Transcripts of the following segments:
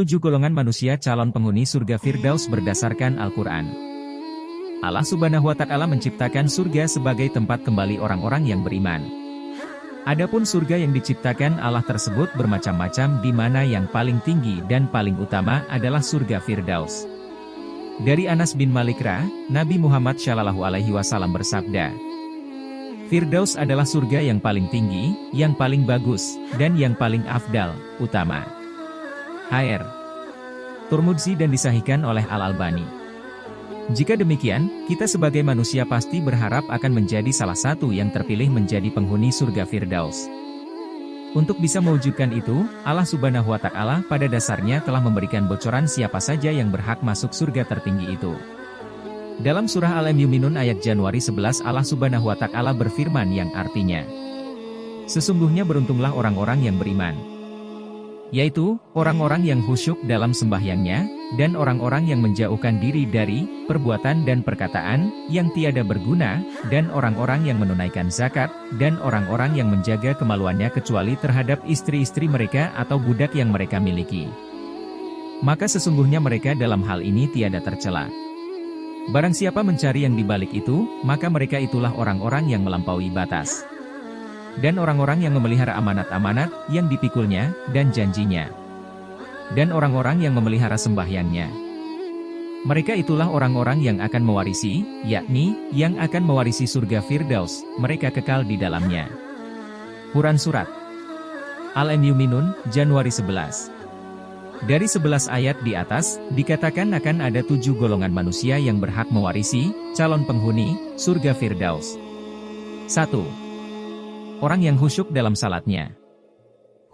7 golongan manusia calon penghuni surga Firdaus berdasarkan Al-Quran. Allah Subhanahu wa Ta'ala menciptakan surga sebagai tempat kembali orang-orang yang beriman. Adapun surga yang diciptakan Allah tersebut bermacam-macam, di mana yang paling tinggi dan paling utama adalah surga Firdaus. Dari Anas bin Malik Nabi Muhammad SAW bersabda, Firdaus adalah surga yang paling tinggi, yang paling bagus, dan yang paling afdal, utama. Hr. Turmudzi dan disahihkan oleh Al-Albani. Jika demikian, kita sebagai manusia pasti berharap akan menjadi salah satu yang terpilih menjadi penghuni surga Firdaus. Untuk bisa mewujudkan itu, Allah Subhanahu wa Ta'ala pada dasarnya telah memberikan bocoran siapa saja yang berhak masuk surga tertinggi itu. Dalam surah Al-Mu'minun ayat Januari 11 Allah Subhanahu wa Ta'ala berfirman yang artinya, sesungguhnya beruntunglah orang-orang yang beriman, yaitu orang-orang yang khusyuk dalam sembahyangnya, dan orang-orang yang menjauhkan diri dari perbuatan dan perkataan yang tiada berguna, dan orang-orang yang menunaikan zakat, dan orang-orang yang menjaga kemaluannya kecuali terhadap istri-istri mereka atau budak yang mereka miliki. Maka sesungguhnya mereka dalam hal ini tiada tercela. Barang siapa mencari yang dibalik itu, maka mereka itulah orang-orang yang melampaui batas. Dan orang-orang yang memelihara amanat-amanat yang dipikulnya dan janjinya. Dan orang-orang yang memelihara sembahyangnya. Mereka itulah orang-orang yang akan mewarisi, yakni yang akan mewarisi surga Firdaus, mereka kekal di dalamnya. Quran Surat Al-Mu'minun, Januari 11. Dari 11 ayat di atas, dikatakan akan ada 7 golongan manusia yang berhak mewarisi, calon penghuni, surga Firdaus. 1. Orang yang khusyuk dalam salatnya.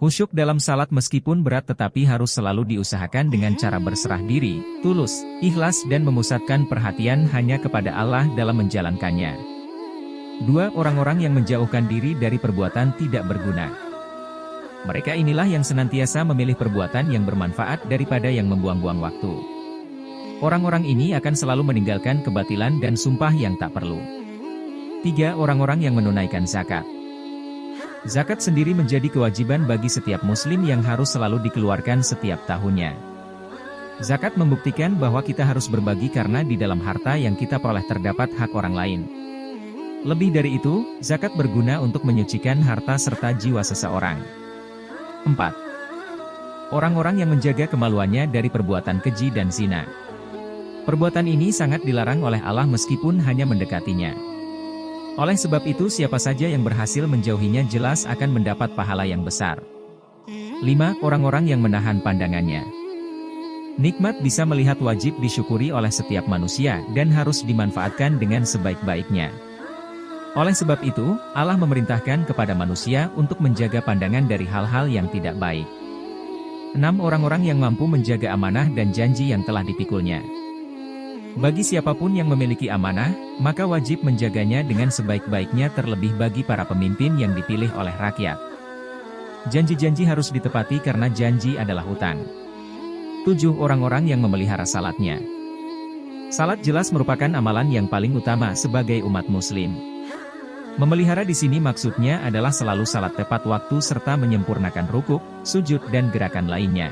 Khusyuk dalam salat meskipun berat tetapi harus selalu diusahakan dengan cara berserah diri, tulus, ikhlas dan memusatkan perhatian hanya kepada Allah dalam menjalankannya. 2. Orang-orang yang menjauhkan diri dari perbuatan tidak berguna. Mereka inilah yang senantiasa memilih perbuatan yang bermanfaat daripada yang membuang-buang waktu. Orang-orang ini akan selalu meninggalkan kebatilan dan sumpah yang tak perlu. 3. Orang-orang yang menunaikan zakat. Zakat sendiri menjadi kewajiban bagi setiap muslim yang harus selalu dikeluarkan setiap tahunnya. Zakat membuktikan bahwa kita harus berbagi karena di dalam harta yang kita peroleh terdapat hak orang lain. Lebih dari itu, zakat berguna untuk menyucikan harta serta jiwa seseorang. 4. Orang-orang yang menjaga kemaluannya dari perbuatan keji dan zina. Perbuatan ini sangat dilarang oleh Allah meskipun hanya mendekatinya. Oleh sebab itu siapa saja yang berhasil menjauhinya jelas akan mendapat pahala yang besar. 5. Orang-orang yang menahan pandangannya. Nikmat bisa melihat wajib disyukuri oleh setiap manusia dan harus dimanfaatkan dengan sebaik-baiknya. Oleh sebab itu, Allah memerintahkan kepada manusia untuk menjaga pandangan dari hal-hal yang tidak baik. 6. Orang-orang yang mampu menjaga amanah dan janji yang telah dipikulnya. Bagi siapapun yang memiliki amanah, maka wajib menjaganya dengan sebaik-baiknya terlebih bagi para pemimpin yang dipilih oleh rakyat. Janji-janji harus ditepati karena janji adalah hutang. 7. Orang-orang yang memelihara salatnya. Salat jelas merupakan amalan yang paling utama sebagai umat muslim. Memelihara di sini maksudnya adalah selalu salat tepat waktu serta menyempurnakan rukuk, sujud dan gerakan lainnya.